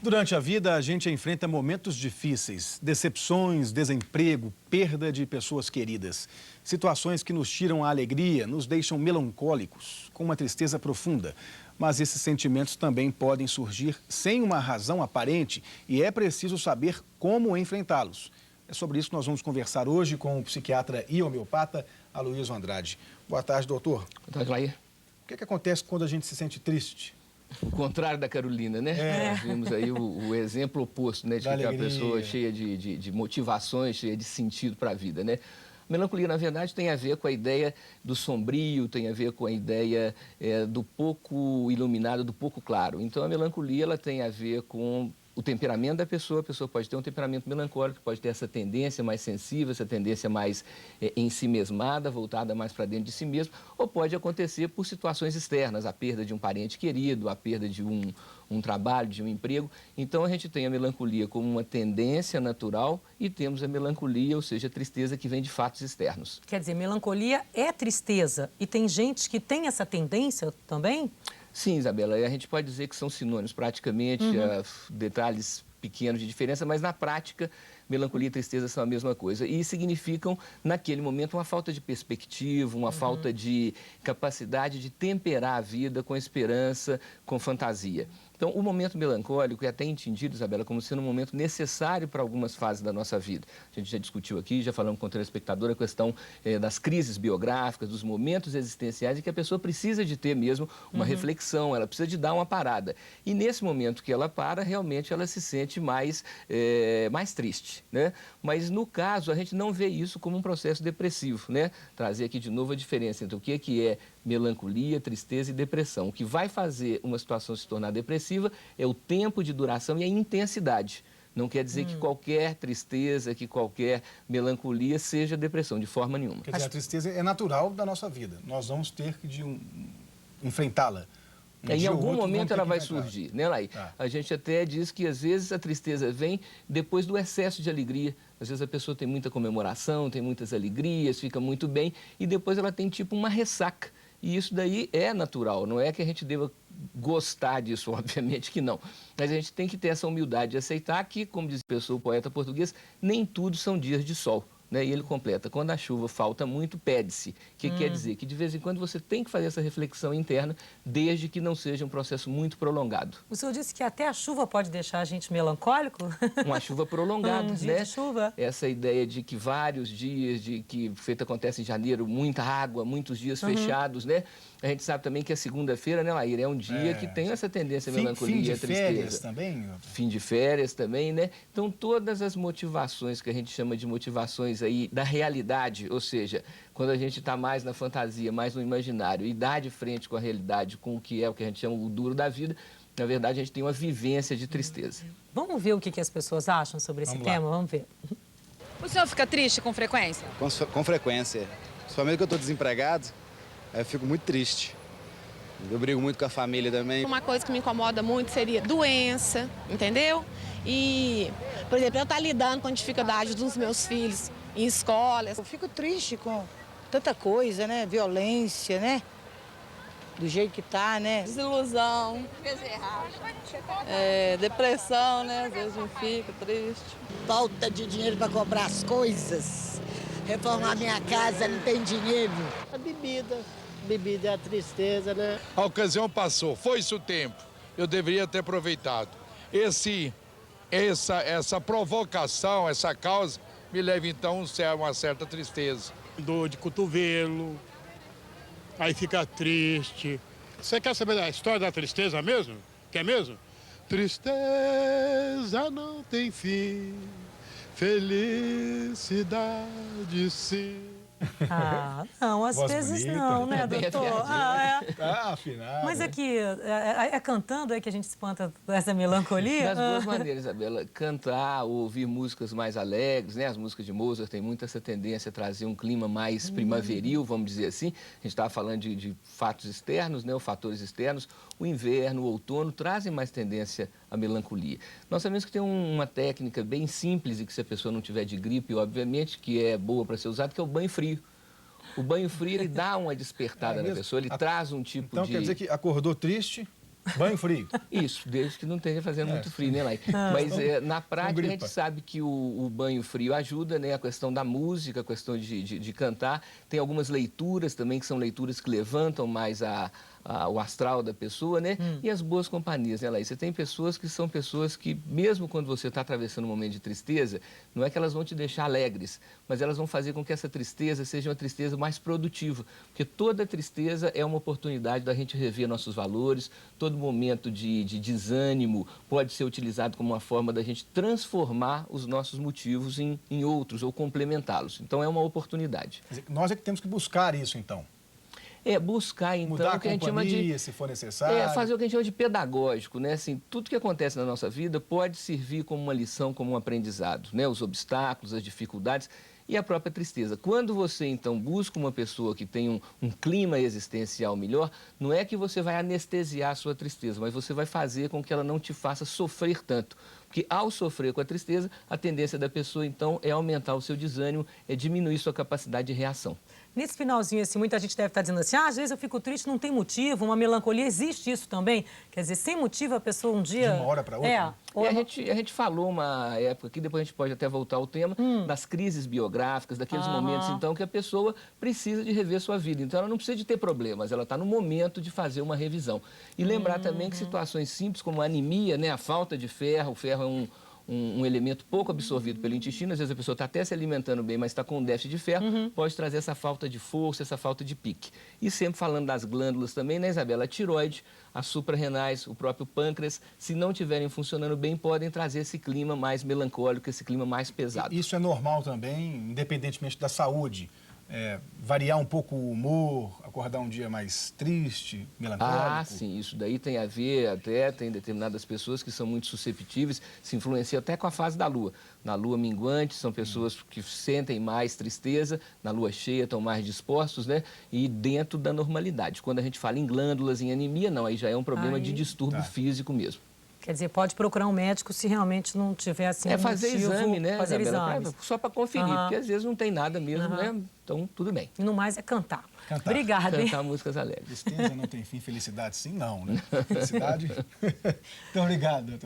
Durante a vida, a gente enfrenta momentos difíceis, decepções, desemprego, perda de pessoas queridas. Situações que nos tiram a alegria, nos deixam melancólicos, com uma tristeza profunda. Mas esses sentimentos também podem surgir sem uma razão aparente e é preciso saber como enfrentá-los. É sobre isso que nós vamos conversar hoje com o psiquiatra e homeopata Aloysio Andrade. Boa tarde, doutor. Boa tarde, Lair. O que acontece quando a gente se sente triste? O contrário da Carolina, né? Nós vimos aí o exemplo oposto, né? De aquela pessoa cheia de motivações, cheia de sentido para a vida, né? A melancolia, na verdade, tem a ver com a ideia do sombrio, tem a ver com a ideia do pouco iluminado, do pouco claro. Então, a melancolia, ela tem a ver com o temperamento da pessoa. A pessoa pode ter um temperamento melancólico, pode ter essa tendência mais sensível, essa tendência mais ensimesmada, voltada mais para dentro de si mesmo, ou pode acontecer por situações externas, a perda de um parente querido, a perda de um trabalho, de um emprego. Então, a gente tem a melancolia como uma tendência natural e temos a melancolia, ou seja, a tristeza que vem de fatos externos. Quer dizer, melancolia é tristeza e tem gente que tem essa tendência também? Sim, Isabela, a gente pode dizer que são sinônimos praticamente, detalhes pequenos de diferença, mas na prática, melancolia e tristeza são a mesma coisa e significam, naquele momento, uma falta de perspectiva, uma falta de capacidade de temperar a vida com esperança, com fantasia. Então, o momento melancólico é até entendido, Isabela, como sendo um momento necessário para algumas fases da nossa vida. A gente já discutiu aqui, já falamos com o telespectador a questão das crises biográficas, dos momentos existenciais em que a pessoa precisa de ter mesmo uma reflexão, ela precisa de dar uma parada. E nesse momento que ela para, realmente ela se sente mais triste, né? Mas no caso, a gente não vê isso como um processo depressivo, né? Trazer aqui de novo a diferença entre o que é melancolia, tristeza e depressão. O que vai fazer uma situação se tornar depressiva é o tempo de duração e a intensidade. Não quer dizer que qualquer tristeza, que qualquer melancolia seja depressão, de forma nenhuma. Quer dizer, a tristeza é natural da nossa vida. Nós vamos ter que enfrentá-la. Em algum momento ela vai surgir, né, Laí? A gente até diz que às vezes a tristeza vem depois do excesso de alegria. Às vezes a pessoa tem muita comemoração, tem muitas alegrias, fica muito bem e depois ela tem tipo uma ressaca. E isso daí é natural, não é que a gente deva gostar disso, obviamente que não. Mas a gente tem que ter essa humildade de aceitar que, como diz o poeta português, nem tudo são dias de sol. Né? E ele completa, quando a chuva falta muito, pede-se. O que quer dizer? Que de vez em quando você tem que fazer essa reflexão interna, desde que não seja um processo muito prolongado. O senhor disse que até a chuva pode deixar a gente melancólico? Uma chuva prolongada, dia né? de chuva. Essa ideia de que vários dias, de que feito acontece em janeiro, muita água, muitos dias fechados, né? A gente sabe também que a segunda-feira, né, Laíra, é um dia que tem essa tendência à melancolia, fim de tristeza. férias também? Fim de férias também, né? Então, todas as motivações que a gente chama de motivações aí da realidade, ou seja, quando a gente está mais na fantasia, mais no imaginário e dá de frente com a realidade, com o que a gente chama o duro da vida, na verdade, a gente tem uma vivência de tristeza. Vamos ver o que as pessoas acham sobre esse tema? Vamos ver. O senhor fica triste com frequência? Com frequência. Principalmente que eu estou desempregado, eu fico muito triste. Eu brigo muito com a família também. Uma coisa que me incomoda muito seria doença, entendeu? E, por exemplo, eu estar lidando com a dificuldade dos meus filhos em escolas. Eu fico triste com tanta coisa, né? Violência, né? Do jeito que tá, né? Desilusão, depressão, né? Às vezes eu fico triste. Falta de dinheiro para comprar as coisas. Reformar minha casa, não tem dinheiro. A bebida é a tristeza, né? A ocasião passou, foi-se o tempo. Eu deveria ter aproveitado. Essa provocação, essa causa, me leva então a uma certa tristeza. Dor de cotovelo, aí fica triste. Você quer saber da história da tristeza mesmo? Quer mesmo? Tristeza não tem fim, felicidade sim. Ah, não, às Voz vezes bonita. não, né, Bem doutor? Afinal. Mas aqui, é cantando que a gente espanta essa melancolia? Das duas maneiras, Isabela. Cantar, ouvir músicas mais alegres, né? As músicas de Mozart têm muito essa tendência a trazer um clima mais primaveril, vamos dizer assim. A gente estava falando de fatos externos, né? Os fatores externos. O inverno, o outono trazem mais tendência à melancolia. Nós sabemos que tem uma técnica bem simples e que se a pessoa não tiver de gripe, obviamente, que é boa para ser usada, que é o banho frio. O banho frio, ele dá uma despertada na pessoa, ele traz um tipo então, de... quer dizer que acordou triste, Banho frio. Isso, desde que não esteja fazendo muito frio, né, Lai? Mas na prática a gente sabe que o banho frio ajuda, né? A questão da música, a questão de cantar. Tem algumas leituras também, que são leituras que levantam mais o astral da pessoa, né? E as boas companhias, né, Laís? Você tem pessoas que são pessoas que, mesmo quando você está atravessando um momento de tristeza, não é que elas vão te deixar alegres, mas elas vão fazer com que essa tristeza seja uma tristeza mais produtiva. Porque toda tristeza é uma oportunidade da gente rever nossos valores, todo momento de desânimo pode ser utilizado como uma forma da gente transformar os nossos motivos em outros ou complementá-los. Então, é uma oportunidade. Quer dizer, nós é que temos que buscar isso, então. Buscar, então, mudar o que a gente chama de... se for necessário. fazer o que a gente chama de pedagógico, né? Assim, tudo que acontece na nossa vida pode servir como uma lição, como um aprendizado, né? Os obstáculos, as dificuldades e a própria tristeza. Quando você, então, busca uma pessoa que tem um clima existencial melhor, não é que você vai anestesiar a sua tristeza, mas você vai fazer com que ela não te faça sofrer tanto. Porque ao sofrer com a tristeza, a tendência da pessoa, então, é aumentar o seu desânimo, é diminuir sua capacidade de reação. Nesse finalzinho, assim, muita gente deve estar dizendo assim, às vezes eu fico triste, não tem motivo, uma melancolia, existe isso também? Quer dizer, sem motivo a pessoa um dia... De uma hora para outra? E a gente falou uma época aqui, depois a gente pode até voltar ao tema, das crises biográficas, daqueles momentos, então, que a pessoa precisa de rever sua vida. Então, ela não precisa de ter problemas, ela está no momento de fazer uma revisão. E lembrar também que situações simples como a anemia, né, a falta de ferro, o ferro é um elemento pouco absorvido pelo intestino, às vezes a pessoa está até se alimentando bem, mas está com um déficit de ferro, pode trazer essa falta de força, essa falta de pique. E sempre falando das glândulas também, né, Isabela? A tireoide, as suprarrenais, o próprio pâncreas, se não estiverem funcionando bem, podem trazer esse clima mais melancólico, esse clima mais pesado. Isso é normal também, independentemente da saúde. Variar um pouco o humor, acordar um dia mais triste, melancólico? Ah, sim, isso daí tem a ver, até tem determinadas pessoas que são muito susceptíveis, se influenciam até com a fase da lua. Na lua minguante, são pessoas que sentem mais tristeza, na lua cheia estão mais dispostos, né? E dentro da normalidade. Quando a gente fala em glândulas, em anemia, não, aí já é um problema de distúrbio físico mesmo. Quer dizer, pode procurar um médico se realmente não tiver assim fazer motivo, exame, né? Fazer exames. Só para conferir, porque às vezes não tem nada mesmo, né? Então, tudo bem. E no mais é cantar. Obrigada. Cantar músicas alegres. Tristeza não tem fim, felicidade sim, não, né? Felicidade. Então, obrigado, doutor.